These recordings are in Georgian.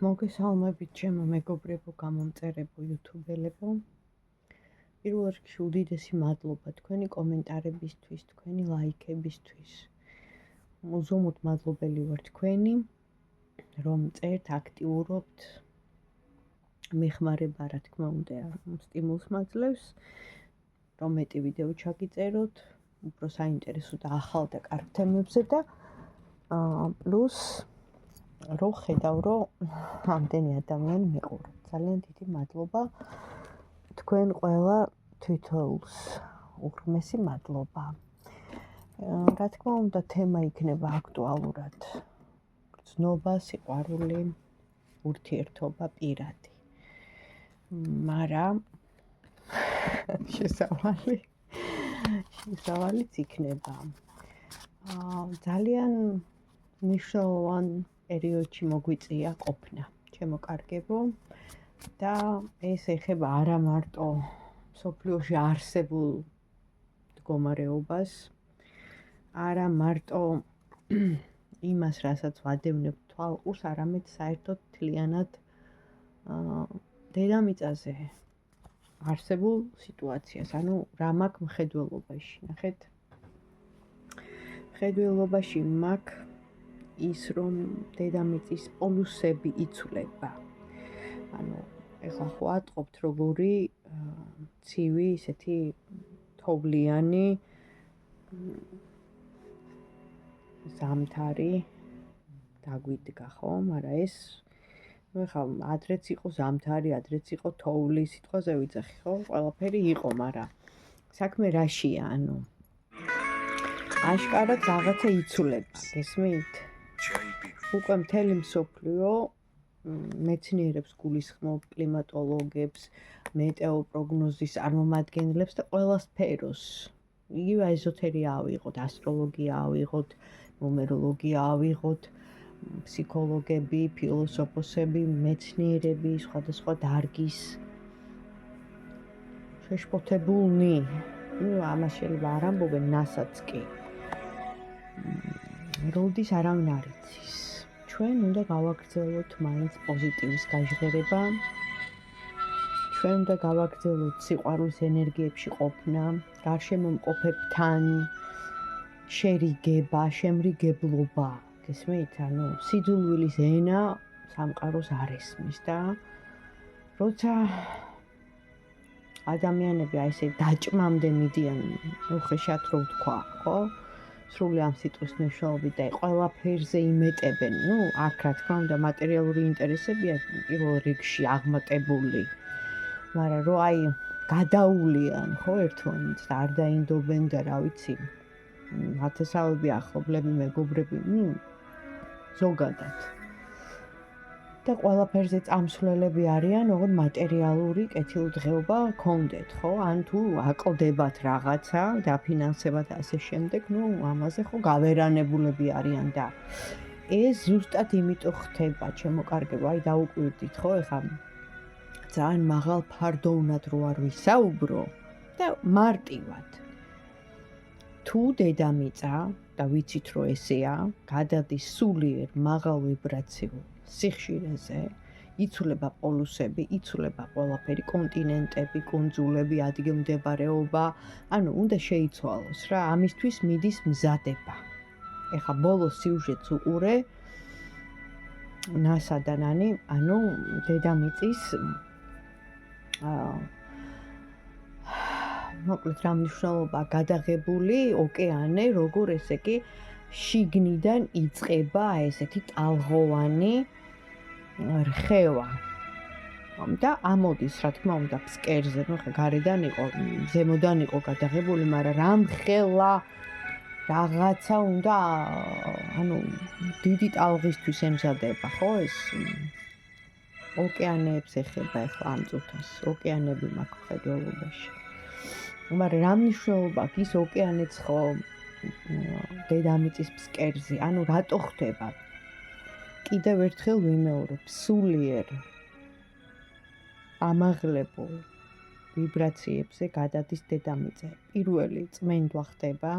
მოგესალმებით ჩემო მეგობრებო, გამომწერებო, იუთუბელებო. პირველ რიგში უდიდესი მადლობა თქვენი კომენტარებისთვის, თქვენი ლაიქებისთვის. უზომოდ მადლობელი ვარ თქვენი, რომ წერთ, აქტიურობთ. მეხმარება, რა თქმა უნდა, სტიმულს მაძლევს, რომ მეტი ვიდეო ჩაგიწეროთ, უფრო საინტერესო და ახალ და კარგ თემებზე და პლუს რო ხედავ, რომ ამდენი ადამიანი მეყურებთ. ძალიან დიდი მადლობა თქვენ ყველა თვითოულს. უღრმესი მადლობა. რა თქმა უნდა, თემა იქნება აქტუალურად. გრძნობა, სიყვარული, ურთიერთობა პირადი. მაგრამ შესავალიც იქნება. ძალიან მნიშვნელოვან პერიოდში მოგვიწია ყოფნა, ჩემო კარგებო, და ეს ეხება არა მარტო მსოფლიოში არსებულ მდგომარეობას, არა მარტო იმას, რასაც ვადევნებ თვალყურს, არამედ საერთოდ მთლიანად დედამიწაზე არსებულ სიტუაციას, ანუ რა მაქვს მხედველობაში. ნახეთ, მხედველობაში მაქვს ის, რომ დედამიწის პოლუსები იცვლება. ანუ ეხლა ხო ატყობთ როგორი ცივი, ისეთი თოვლიანი ზამთარი დაგვიდგა, ხო? მაგრამ ეს ეხლა ადრეც იყო ზამთარი, ადრეც იყო თოვლი, სიტყვაზე ვიძახი, ხო? ყველაფერი იყო, მაგრამ საქმე რაშია, ანუ აშკარად რაღაცა იცვლება, გესმით? უკვე მთელი მსოფლიო მეცნიერებს გულისხმობ, კლიმატოლოგებს, მეტეოპროგნოზის წარმომადგენლებს და ყველა სფეროს. იგივე ეზოთერია ავიღოთ, ასტროლოგია ავიღოთ, ნუმეროლოგია ავიღოთ, ფსიქოლოგები, ფილოსოფოსები, მეცნიერები, სხვადასხვა დარგის შეშფოთებულნი. ამას შეიძლება არ ამბობენ, ნასაც კი. როდის არავინ არ იცის. ჩვენ უნდა გავაგრძელოთ მაინც პოზიტივის გაჟღერება. ჩვენ უნდა გავაგრძელოთ სიყვარულის ენერგიებში ყოფნა, გარშემო მყოფებთან შერიგება, შემრიგებლობა. გესმით? ანუ სიძულვილის ენა სამყაროს არ ესმის და როცა ადამიანები ესე დაჭმამდე მიდიან, უხეშად რო ვთქვა, ხო? სრული ამ სიტყვის მნიშვნელობით და ყველაფერზე იმეტებენ. აქ რა თქმა უნდა მატერიალური ინტერესებია პირველ რიგში აღმატებული. მაგრამ რო აი გადაულიან, ხო, ერთმანეთს და არ დაინდობენ და რა ვიცი, ათასავები ახლობლები, მეგობრები, ზოგადად. და ყველაფერზე წამსვლელები არიან, ოღონდ მატერიალური კეთილდღეობა გქონდეთ, ხო? ან თუ აკლდებათ რაღაცა, დაფინანსებათ ასე შემდეგ, ამაზე ხო გავერანებულები არიან და ეს ზუსტად იმიტომ ხდება, ჩემო კარგებო, აი დაუკვირდით, ხო, ეხლა ძალიან მაღალ ფარდოვნად რო არ ვისაუბრო და მარტივად. თუ დედამიწა და ვიცით რომ ესეა, გადადის სულიერ მაღალ ვიბრაციულ სიხშირეზე, იცვლება პოლუსები, იცვლება ყველაფერი, კონტინენტები, კუნძულები, ადგილმდებარეობა, ანუ უნდა შეიცვალოს რა, ამისთვის მიდის მზადება. ეხლა ბოლოს სიუჟეტს უყურე NASA და ნანი, ანუ დედამიწის მოკლედ რა მნიშვნელობა გადაღებული ოკეანე, როგორ ესე კი შიგნიდან იწყება ესეთი ტალღოვანი რხევა. და ამოდის, რა თქმა უნდა, ფსკერზე, გარედან იყო, ზემოდან იყო გადაღებული, მაგრამ რამხელა რაღაცა უნდა, ანუ დიდი ტალღისთვის ემზადება, ხო, ეს ოკეანეებს ეხება ახლა ამ წუთას, ოკეანები მაქვს მხედველობაში. მაგრამ რა მნიშვნელობა აქვს ის ოკეანეც ხო დედამიწის ფსკერზე, ანუ რატო ხდება? კიდევ ერთხელ ვიმეორებ, სულიერ ამაღლებულ ვიბრაციებზე გადადის დედამიწა. პირველი წმენდვა ხდება,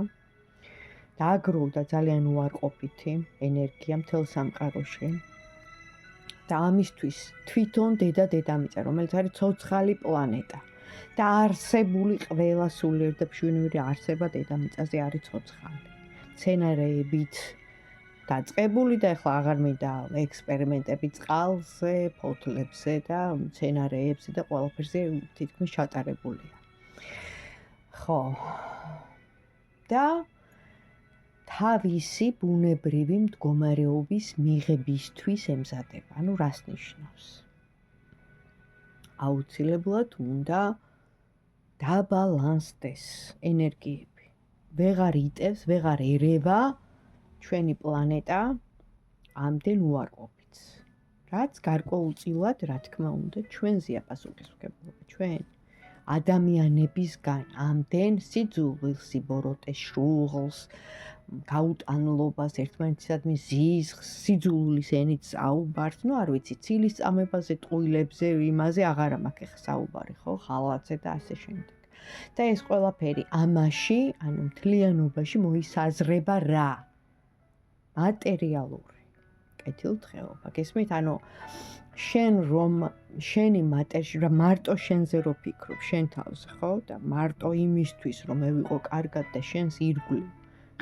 დააგროვდა ძალიან უარყოფითი ენერგია მთელ სამყაროში. და ამისთვის თვითონ დედამიწა, რომელიც არის ცოცხალი პლანეტა და არსებული ყველა სულიერ და მშვენიერი არსება დედამიწაზე არის ცოცხალი. მცენარეებით დაწყებული და ეხლა აღარ მინდა ექსპერიმენტები წყალზე, ფოთლებზე და მცენარეებზე და ყველაფერზე თითქმის ჩატარებულია. ხო. და თავისი ბუნებრივი მდგომარეობის მიღებისთვის ემზადება. ანუ რას ნიშნავს? აუცილებლად უნდა დაბალანსდეს ენერგიები. ვეღარ იტევს, ვეღარ ერევა ჩვენი პლანეტა ამდენ უარყოფით. რაც გარკვეულწილად, რა თქმა უნდა, ჩვენზეა პასუხისმგებლობა, ჩვენ ადამიანებისგან ამდენ სიძულვილს, სიბოროტეს, შრუღლს, გაუტანლობას, ერთმანეთისადმი ზიზღს, სიძულვილის ენით საუბარს, არ ვიცი, ცილის წამებაზე, ტყუილებზე, იმაზე აღარა მაქვს ახლა საუბარი, ხო, ხალხზე და ასე შემდეგ. და ეს ყველაფერი ამაში, ანუ მთლიანობაში მოისაზრება რა? მატერიალური კეთილდღეობა. გესმით? ანუ შენ რომ შენი მარტო შენზე რო ფიქრობ, შენ თავზე, ხო? და მარტო იმისთვის, რომ მე ვიყო კარგად და შენს ირგვლივ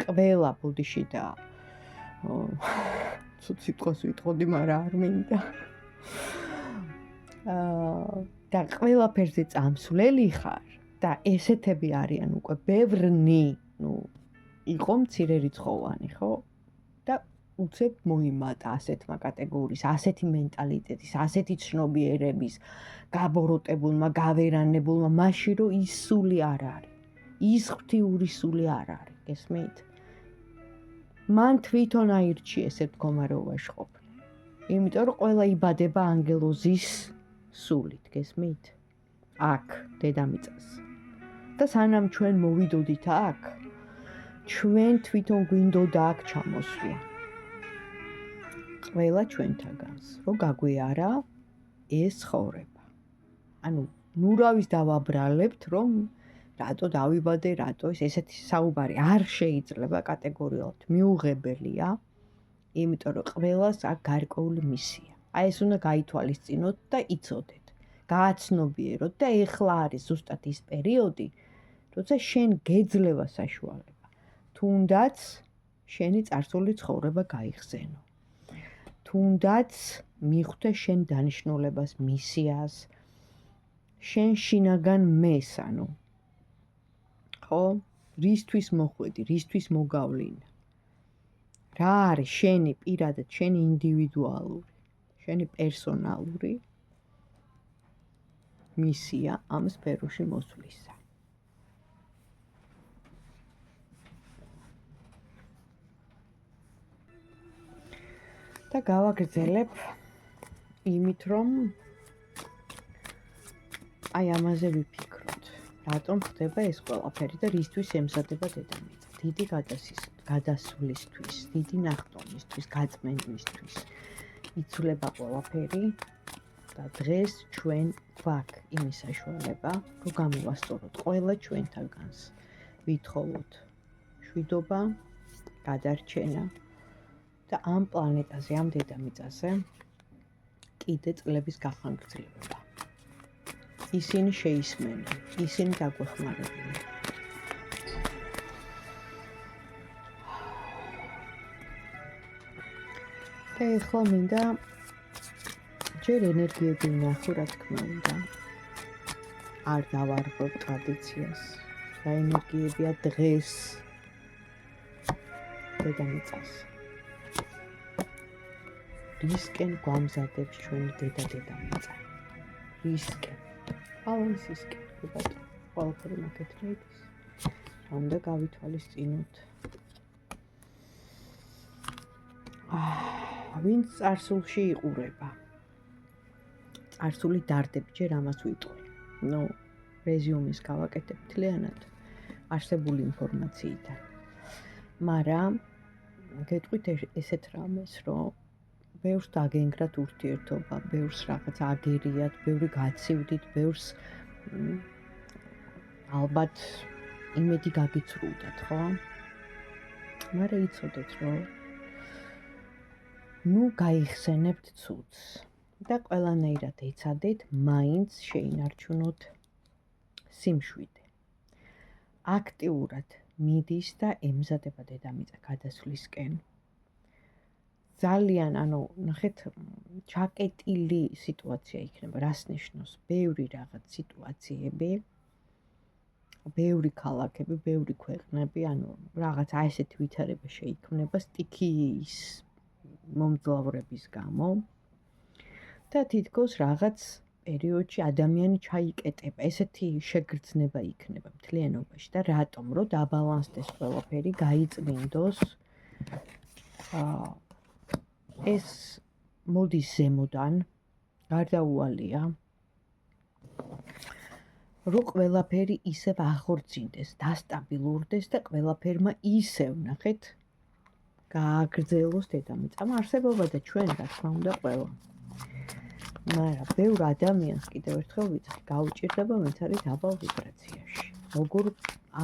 ყველა ბოდიში და ცუდ სიტყვას ვიტყოდი, მაგრამ არ მინდა. და ყველაფერზე წამსვლელი ხარ და ესეთები არიან უკვე ბევრნი, იყო მცირე რიცხოვანი, ხო? და უცებ მოიმატა ასეთმა კატეგორიის, ასეთი მენტალიტეტის, ასეთი ცნობიერების გაბოროტებულმა, გავერანებულმა, მაშინ რომ ის სული არ არის. ის ღვთიური სული არ არის, გესმით? მან თვითონ აირჩიეს ერთ მდგომარეობაში ყოფნა. იმიტომ რომ ყველა იბადება ანგელოზის სულით, გესმით? აქ, დედამიწაზე. და სანამ ჩვენ მოვიდოდით აქ, ჩვენ თვითონ გვინდოდა აქ ჩამოსვლა. ყველა ჩვენთაგანს, რომ გაგვიარა ეს ცხოვრება. ანუ ნურავის დავაბრალებთ, რომ რატო დავიბადე, რატო ესეთი საუბარი არ შეიძლება კატეგორიულად მიუღებელია, იმიტომ რომ ყველას აქ გარკვეული მისია. აი ეს უნდა გაითვალისწინოთ და იცოდეთ, გააცნობიეროთ და ეხლა არის ზუსტად ის პერიოდი, როცა შენ გეძლევა საშუალება, თუნდაც შენი წარსული ცხოვრება გაიხსენო. თუნდაც მიხვდე შენ დანიშნულებას, მისიას, შენ შინაგან მეს, ანუ ხო, რისთვის მოხვედი, რისთვის მოგავლინე. რა არის შენი პირადად, შენი ინდივიდუალური, შენი პერსონალური მისია ამ სფეროში მოსვლისა. და გავაგრძელებ იმით, რომ აი ამაზე ვიფიქროთ. რატომ ხდება ეს ყველაფერი და რისთვის ემზადება დედამიწა? დიდი გადასვლისთვის, დიდი ნახტომისთვის, გაწმენდისთვის იცვლება ყველაფერი და დღეს ჩვენ გვაქვს იმის საშუალება, რომ გამოვასწოროთ ყველა ჩვენთაგანს. ვითხოვოთ მშვიდობა, გადარჩენა და ამ პლანეტაზე, ამ დედამიწაზე კიდე წლების გახანგრძლივება. ისინი შეისმენენ, ისინი დაგვეხმარებიან. და ეხლა მინდა ჯერ ენერგიები ვნახო, რა თქმა უნდა. არ დავარღვევ ტრადიციას. და ენერგიებია დღეს დედამიწას. რისკენ გვამზადებს ჩვენი დედამიწა? რისკენ? ბალანსისკენ, ბატონო, ყველაფერი მაგეთრე ის. უნდა გავითვალისწინოთ. ვინც წარსულში იყურება. წარსული დარდები, ჯერ ამას ვიტყვი. რეზიუმეს გავაკეთებ მთლიანად არსებული ინფორმაციიდან. მაგრამ გეტყვით ესეთ რამეს, რომ ბევრს დაგენგრათ ურთიერთობა, ბევრს რაღაც აგერიათ, ბევრი გაცივდით, ბევრს ალბათ იმედი გაგიცრუვდათ, ხო? მაგრამ იცოდეთ, რომ გაიხსენებთ ცუდს. და ყველანაირად ეცადეთ მაინც შეინარჩუნოთ სიმშვიდე. აქტიურად მიდის და ემზადება დედამიწა გადასვლისკენ. ძალიან, ნახეთ, ჩაკეტილი სიტუაცია იქნება, რას ნიშნავს? ბევრი რაღაც სიტუაციები, ბევრი ქალაქები, ბევრი ქვეყნები, რაღაც ასეთი ვითარება შეიქმნება სტიქიის მომძლავრების გამო და თითქოს რაღაც პერიოდში ადამიანი ჩაიკეტება, ესეთი შეგრძნება იქნება მთლიანობაში და რატომ? რომ დაბალანსდეს ყველაფერი, გაიწმინდოს. ეს მოდის ზემოდან, გარდაუვალია. რომ ყველაფერი ისევ აღორძინდეს, დასტაბილურდეს და ყველაფერმა ისევ, ნახეთ, გააგრძელოს დედამიწა. არსებობა და ჩვენ, რა თქმა უნდა, ყველა. მაგრამ ბევრ ადამიანს კიდევ ერთხელ ვიცი, გაუჭირდება მეც არის დაბალ ვიბრაციაში. როგორ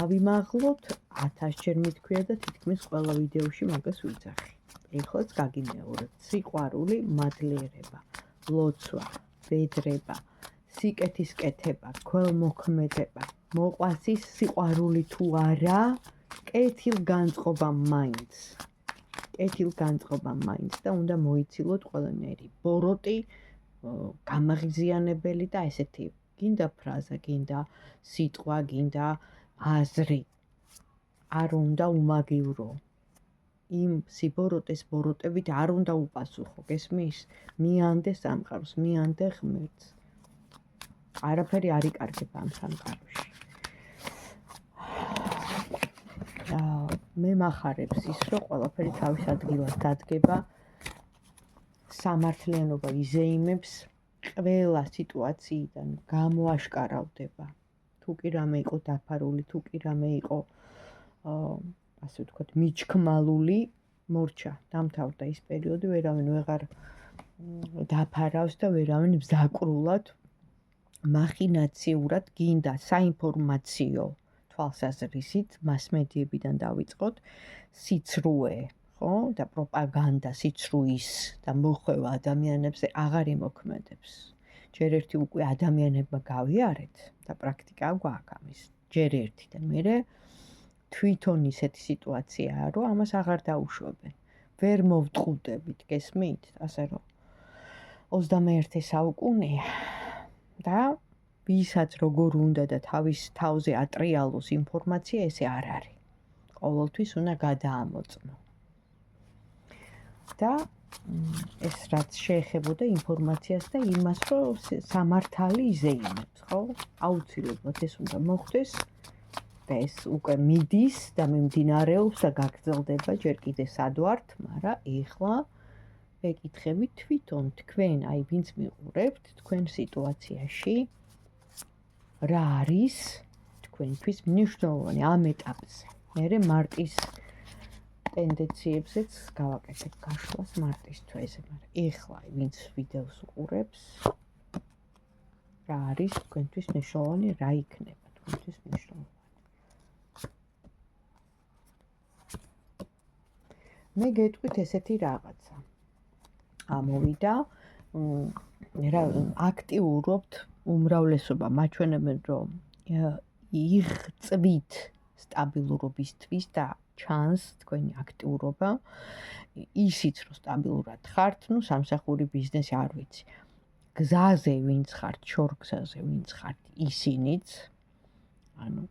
ავიმაღლოთ 1000-ჯერ მithქვია და თითქმის ყველა ვიდეოში მაგას ვიძახი. ეხლაც გაგიმეორებთ. სიყვარული, მადლიერება, ლოცვა, ბედრება, სიკეთის კეთება, ქველმოქმედება, მოყვასის სიყვარული თუ არა, კეთილგანწყობა მაინც. კეთილგანწყობა მაინც და უნდა მოიცილოთ ყველანაირი ბოროტი, გამაღიზიანებელი და ესეთი გინდა ფრაზა, გინდა სიტყვა, გინდა აზრი. არ უნდა უმაგივრო. იმ სიბოროტეს ბოროტებით არ უნდა უპასუხო, გესმის? მიანდე სამყაროს, მიანდე ღმერთს. არაფერი არ იკარგება ამ სამყაროში. მე მახარებს ის, რომ ყველაფერი თავის ადგილას დადგება, სამართლიანობა იზეიმებს, ყველა სიტუაციიდან გამოაშკარავდება. თუ კი რამე იყო დაფარული, თუ კი რამე იყო ასე ვთქვათ, მიჩქმალული, მორჩა, დამთავრდა ის პერიოდი, ვერავინ ვეღარ დაფარავს და ვერავინ მზაკრულად, მახინაციურად გინდა საინფორმაციო თვალსაზრისით, მასმედიებიდან დავიწყოთ, სიცრუე, ხო? და პროპაგანდა სიცრუის და მოხვევა ადამიანებზე აღარ იმოქმედებს. ჯერ ერთი უკვე ადამიანებმა გავიარეთ და პრაქტიკა გვაქვს ამის. ჯერ ერთი და მერე თვითონ ისეთი სიტუაციაა, რომ ამას აღარ დაუშვებენ. ვერ მოვტყუდებით, გესმით? ასე რომ 21 საუკუნეა და ვისაც როგორ უნდა და თავის თავზე ატრიალოს ინფორმაცია, ესე არ არის. ყოველთვის უნდა გადაამოწმო. და ეს რაც შეეხებოდა ინფორმაციას და იმას, რომ სამართალი იზეიმებს, ხო? აუცილებლად ეს უნდა მოხდეს და ეს უკვე მიდის და მიმდინარეობს და გაგრძელდება, ჯერ კიდე სად ვართ, მაგრამ ეხლა ვეკითხებით თვითონ თქვენ, აი ვინც მიყურებთ, თქვენ სიტუაციაში რა არის თქვენთვის მნიშვნელოვანი ამ ეტაპზე. მერე მარტის ტენდენციებზეც გავაკეთებ გაშლას მარტის თვეზე, მაგრამ ეხლა ვინც ვიდეოს უყურებს, რა არის თქვენთვის მნიშვნელოვანი, რა იქნება თქვენთვის მნიშვნელოვანი. მე გეტყვით ესეთი რაღაცა. ამოვიდა, აქტიურობთ უმრავლესობა მაჩვენებენ, რომ იღწვით სტაბილურობისთვის და ჩანს თქვენი აქტიურობა, ისიც რომ სტაბილურად ხართ, სამსახური ბიზნესი არ ვიცი. გზაზე ვინც ხართ, შორგზაზე ვინც ხართ, ისინიც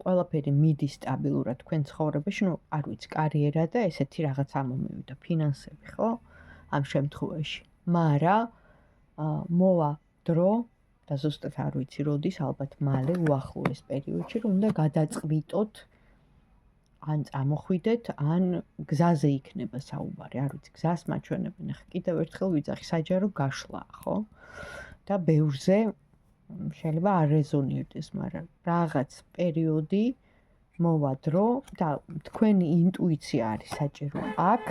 ყველაფერი მიდის სტაბილურად თქვენ ცხოვრებაში, არ ვიცი, კარიერა და ესეთი რაღაც ამომივიდა, ფინანსები, ხო? ამ შემთხვევაში. მაგრამ მოვა დრო და ზუსტად არ ვიცი როდის, ალბათ მალე უახლოეს პერიოდში, რომ უნდა გადაწყვიტოთ ან წამოხვიდეთ, ან გზაზე იქნება საუბარი, არ ვიცი, გზას მაჩვენებენ. ახლა კიდევ ერთხელ ვიძახი, საჯარო გაშლა, ხო? და ბევრზე შეიძლება არ რეზონირდეს, მაგრამ რაღაც პერიოდი მოვა დრო და თქვენი ინტუიცია არის საჭირო აქ,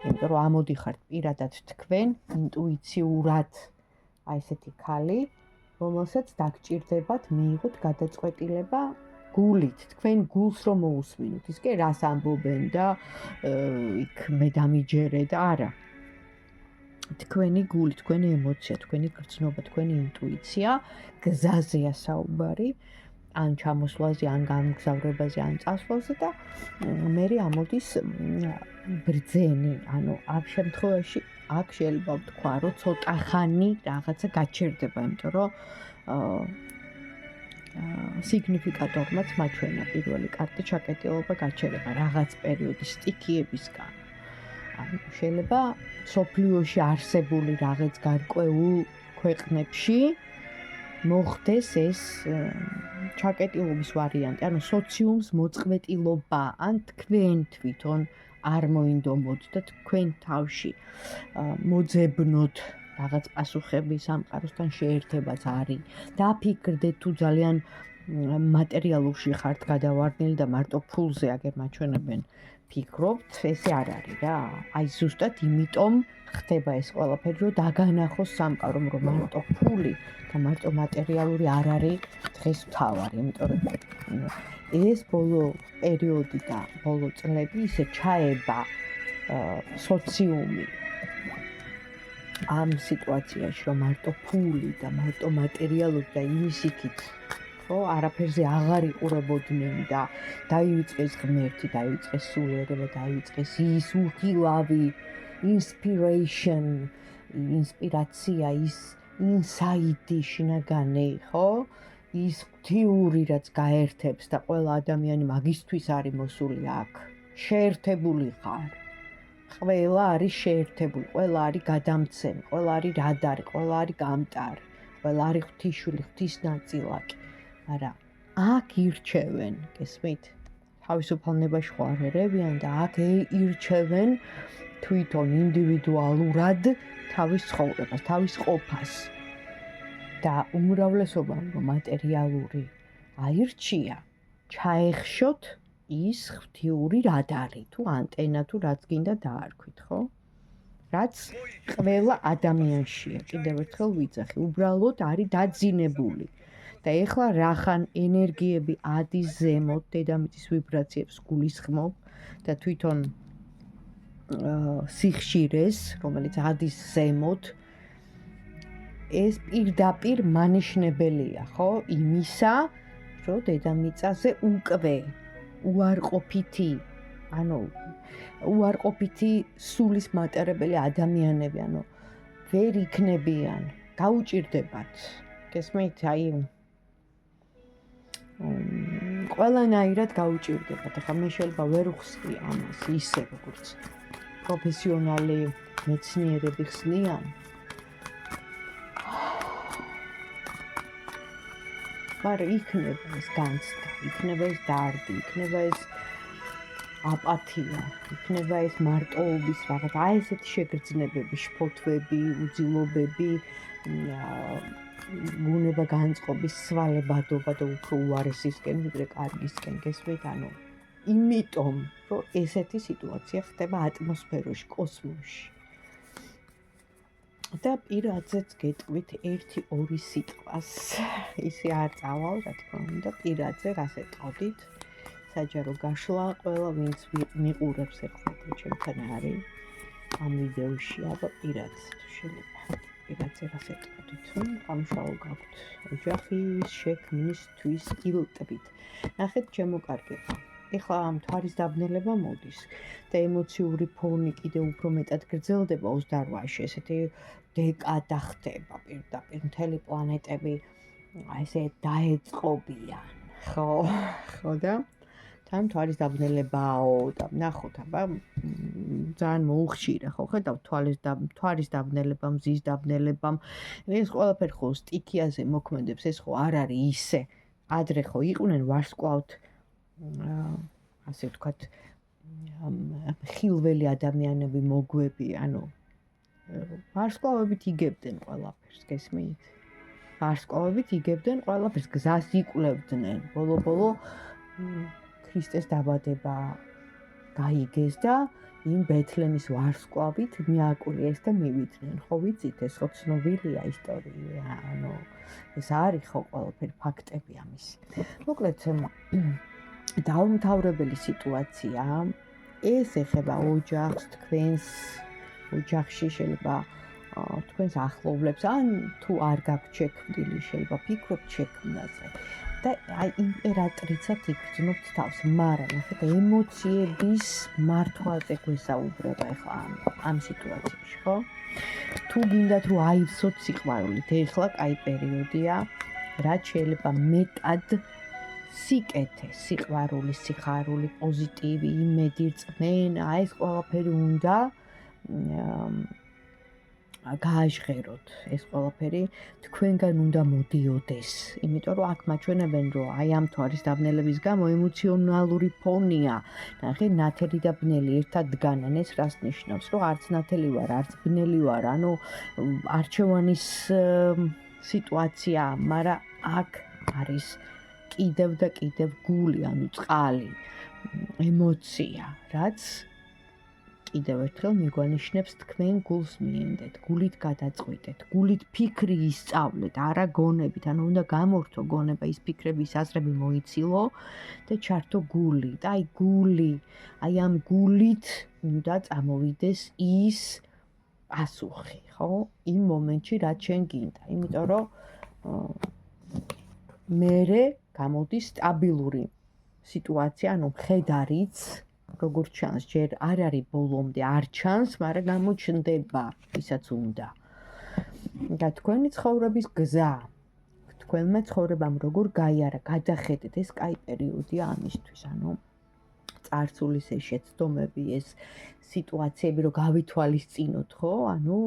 იმიტომ რომ ამოდიხართ პირადად თქვენ ინტუიციურად აი ესეთი ქალი, რომელსაც დაგჭირდებათ მიიღოთ გადაწყვეტილება გულით, თქვენ გულს რომ მოусმინოთ. ის კი რას ამბობენ და იქ მე დამიჯერე და არა. თქვენი გული, თქვენი ემოცია, თქვენი გრძნობა, თქვენი ინტუიცია გზაზეა საუბარი, ან ჩამოსვლაზე, ან გამგზავრებაზე, ან წასვლაზე და მე ამოდის ბრძენი, ანუ ამ შემთხვევაში აქ შეიძლება ვთქვა, რომ ცოტა ხანი რაღაცა გაჩერდება, იმიტომ რომ სიგნიფიკატორმაც მაჩვენა პირველი კარტი ჩაკეტილობა გაჩერება რაღაც პერიოდის სტიქიებისგან. ანუ შეიძლება სოფლიოში არსებული რაღაც გარკვეულ ქვეყნებში მოხდეს ეს ჩაკეტილობის ვარიანტი, ანუ სოციუმს მოწყვეტილობა, ან თქვენ თვითონ არ მოინდომოთ და თქვენ თავში მოძებნოთ რაღაც პასუხები სამყაროსთან შეერთებაც არის. დაფიქრდეთ თუ ძალიან მატერიალურში ხართ გადავარდნილი და მარტო ფულზე აგერ მაჩვენებენ ფიქრობთ, ესე არ არის რა. აი ზუსტად იმიტომ ხდება ეს ყველაფერი, რომ დაგანახოს სამყარომ, რომ მარტო ფული და მარტო მატერიალური არ არის დღეს მთავარი, იმიტომ რომ ეს ბოლო პერიოდი და ბოლო წლები ისე ჩაება სოციუმი ამ სიტუაციაში, რომ მარტო ფული და მარტო მატერიალური და იმის იქით ხო, არაფერზე აღარ იყურებოდნენ და დაივიწყეს ღმერთი, დაივიწყეს სულიერება, დაივიწყეს ის უხილავი ინსპირაცია, ის ინსაიდი შინაგანი, ხო? ის ღვთიური, რაც გაერთებს და ყველა ადამიანი მაგისთვის არის მოსული აქ. შეერთებული ხარ. ყველა არის შეერთებული, ყველა არის გადამცემი, ყველა არის რადარი, ყველა არის გამტარი, ყველა არის ღვთისშვილი, ღვთის ნაწილაკი. მაგრამ აქ ირჩევენ, გესმით? თავისუფალნებაში ხო არ ერევიან და აქ ირჩევენ თვითონ ინდივიდუალურად თავის ცხოვრებას, თავის ყოფას. და უმრავლესობამ რომ მატერიალური აირჩია, ჩაეხშოთ ის ღვთიური რადარი, თუ ანტენა, თუ რაც გინდა დაარქვით, ხო? რაც ყველა ადამიანშია, კიდევ ერთხელ ვიძახი, უბრალოდ არის დაძინებული. და ეხლა რახან ენერგიები ადის ზემოთ, დედამიწის ვიბრაციებს გულისხმობ და თვითონ სიხშირეს, რომელიც ადის ზემოთ, ეს პირდაპირ მანიშნებელია, ხო? იმისა, რომ დედამიწაზე უკვე უარყოფითი, ანუ უარყოფითი სულის მატარებელი ადამიანები, ანუ ვერ იქნებიან, გაუჭირდებათ. გესმით, აი ყველანაირად გაუჭირდებათ. ახლა მე შეიძლება ვერ ვხსნი ამას ისე, როგორც პროფესიონალი მეცნიერები ხსნიან. მაგრამ იქნება ეს განცდა, იქნება ეს დარდი, იქნება ეს აპათია, იქნება ეს მარტოობის რაღაც, აი ესეთი შეგრძნებები, შფოთვები, უძილობები, ბუნება განწყობის სვალებადობა და უფრო უარესისკენ, ვიდრე კარგისკენ, გესმით? ანუ იმიტომ, რომ ესეთი სიტუაცია ხდება ატმოსფეროში, კოსმოსში. და პირადზეც გეტყვით 1-2 სიტყვას. ისე არ წავალ, რა თქმა უნდა, პირადზე რას ეტყოდით? საჯარო გაშლა, ყველა ვინც მიყურებს ეხლა ჩემთან არის ამ ვიდეოში, აბა პირადზე თუ შეიძლება. პირადზე რას ეტყოდით? გამშალო გაქვთ ოჯახის შექმნისთვის ილტებით. ნახეთ, ჩემოკარგება. ეხლა ამ თვარის დაბნელება მოდის და ემოციური ფონი კიდევ უფრო მეტად გრძელდება 28-ში, ესეთი დეკადა ხდება პირდაპირ, მთელი პლანეტები ესე დაეწყობიან, ხო და თან თვარის დაბნელებაო და ნახოთ, აბა ძალიან მოუხშირა, ხო ხედავთ თვარის დაბნელება, მზის დაბნელებამ, ეს ყველაფერი ხო სტიქიაზე მოქმედებს, ეს ხო არ არის ისე. ადრე ხო იყვნენ ვარსკვლავთ ასე ვთქვათ, ხილველი ადამიანები, მოგვები, ანუ ვარსკვლავებით იგებდნენ ყველაფერს, გესმით? ვარსკვლავებით იგებდნენ ყველაფერს, გზას იკვლევდნენ. ბოლო-ბოლო ქრისტეს დაბადება გაიგეს და იმ ბეთლემის ვარსკვლავით მიაკურიეს და მივიდნენ. ხო ვიცით, ეს ხო ცნობილია ისტორია, ანუ ეს არის ხო ყველაფერი ფაქტები ამისი. მოკლედ დაუმთავრებელი სიტუაცია, ეს ეხება ოჯახს, თქვენს ოჯახში შეიძლება თქვენს ახლობლებს, ან თუ არ გაქვთ შექმნილი, შეიძლება ფიქრობთ შექმნაზე. და აი იმპერატრიცად იგრძნობთ თავს, მაგრამ ნახეთ, ემოციების მართვაზე გვესაუბრება ახლა ამ სიტუაციაში, ხო? თუ გინდათ რომ აივსოთ სიყვარულით, ეხლა კაი პერიოდია, რაც შეიძლება მეტად სიკეთე, სიყვარული, სიხარული, პოზიტივი, იმედი, რწმენა, ეს ყველაფერი უნდა გააჟღეროთ, ეს ყველაფერი თქვენგან უნდა მოდიოდეს, იმიტომ რომ აქ მაჩვენებენ, რომ აი ამ თვარის დაბნელების გამო ემოციონალური ფონია, ნახე, ნათელი და ბნელი ერთად დგანან, ეს რას ნიშნავს, რომ არც ნათელი ვარ, არც ბნელი ვარ, ანუ არჩევანის სიტუაცია, მაგრამ აქ არის კიდევ და კიდევ გული, ანუ წყალი, ემოცია, რაც კიდევ ერთხელ მიგვანიშნებს თქვენ გულს მიენდეთ, გულით გადაწყვიტეთ, გულით ფიქრი ისწავლეთ, არა გონებით, ანუ უნდა გამორთო გონება, ის ფიქრები, ის აზრები მოიცილო და ჩართო გული და აი გული, აი ამ გულით უნდა წამოვიდეს ის პასუხი, ხო? იმ მომენტში რაც შენ გინდა, იმიტომ რომ მერე გამოდის სტაბილური სიტუაცია, ანუ მხედარიც როგორც ჩანს, ჯერ არ არის ბოლომდე, არ ჩანს, მაგრამ გამოჩნდება, ისაც უნდა. და თქვენი ცხოვრების გზა, თქვენმა ცხოვრებამ როგორ გაიარა, გადახედეთ, ეს კაი პერიოდია ამისთვის, ანუ წარსულის ეს შეცდომები, ეს სიტუაციები, რომ გავითვალისწინოთ, ხო? ანუ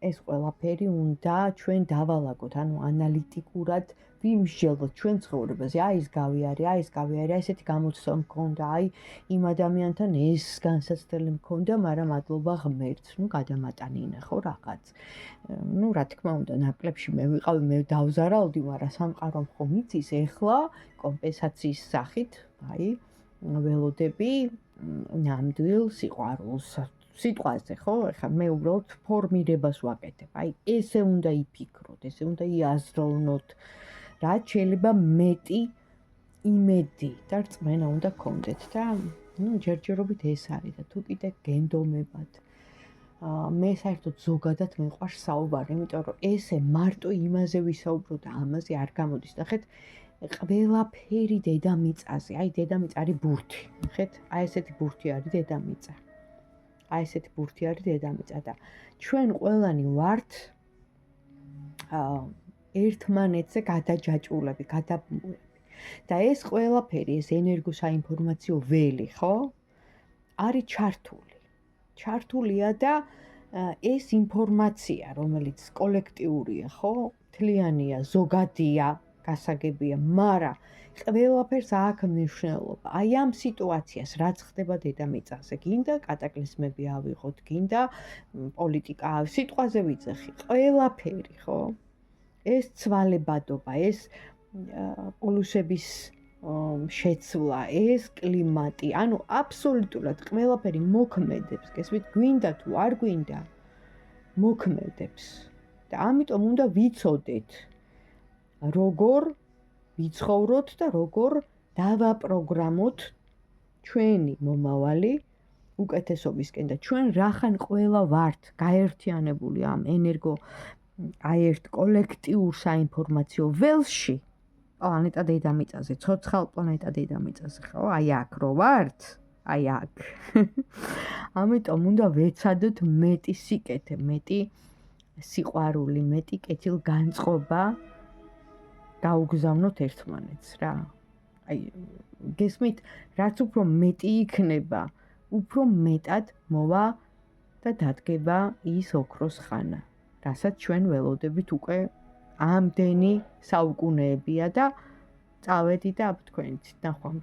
ეს ყველაფერი უნდა ჩვენ დავალაგოთ, ანუ ანალიტიკურად ვიმსჯელოთ ჩვენ ცხოვრებაზე, აი ეს გავიარე, აი ესეთი გამოცდა მქონდა, აი იმ ადამიანთან ეს განსაცდელი მქონდა, მაგრამ მადლობა ღმერთს, გადამატანინა ხო რაღაც. რა თქმა უნდა, ნაკლებში მე ვიყავი, მე დავზარალდი, მაგრამ სამყარომ ხომ იცის, ეხლა კომპენსაციის სახით, აი ველოდები ნამდვილ სიყვარულს სიტყვაზე, ხო? ეხლა მე უბრალოდ ფორმირებას ვაკეთებ. აი ესე უნდა იფიქროთ, ესე უნდა იაზროვნოთ. რაც შეიძლება მეტი იმედი და რწმენა უნდა გქონდეთ და ჯერჯერობით ეს არის და თუ კიდე გენდომებად. მე საერთოდ ზოგადად მეყვარს საუბარი, იმიტომ რომ ესე მარტო იმაზე ვისაუბრო და ამაზე არ გამოდის. ნახეთ, ყველაფერი დედამიწაზე, აი დედამიწა არის ბურთი. ნახეთ, აი ესეთი ბურთი არის დედამიწა. აი ესეთი ბურთი არის დედამიწა და ჩვენ ყველანი ვართ ერთმანეთზე გადაჯაჭვულები, გადაბმულები. და ეს ყველაფერი, ეს ენერგოსაინფორმაციო ველი, ხო? არის ჩართული. ჩართულია და ეს ინფორმაცია, რომელიც კოლექტიურია, ხო? მთლიანია, ზოგადია, გასაგებია, მაგრამ ყველაფერს აქვს მნიშვნელობა. აი ამ სიტუაციას, რაც ხდება დედამიწაზე, გინდა კატაკლიზმები ავიღოთ, გინდა პოლიტიკა, სიტყვაზე ვიძახი, ყველაფერი, ხო? ეს ცვალებადობა, ეს პოლუსების შეცვლა, ეს კლიმატი, ანუ აბსოლუტურად ყველაფერი მოქმედებს, გესმით, გვინდა თუ არ გვინდა, მოქმედებს. და ამიტომ უნდა ვიცოდეთ, როგორ ვიცხოვროთ და როგორ დავაპროგრამოთ ჩვენი მომავალი უკეთესობისკენ და ჩვენ რახან ყველა ვართ გაერთიანებული ამ აი ერთ კოლექტიურ საინფორმაციო ველში, პლანეტა დედამიწაზე, ცოცხალ პლანეტა დედამიწაზე, ხო? აი აქ რო ვართ, აი აქ. ამიტომ უნდა ვეცადოთ მეტი სიკეთე, მეტი სიყვარული, მეტი კეთილგანწყობა გაუგზავნოთ ერთმანეთს რა. აი, გესმით, რაც უფრო მეტი იქნება, უფრო მეტად მოვა და დადგება ის ოქროს ხანა. რასაც ჩვენ ველოდებით უკვე ამდენი საუკუნეებია და წავედი და თქვენით ნახვამდის.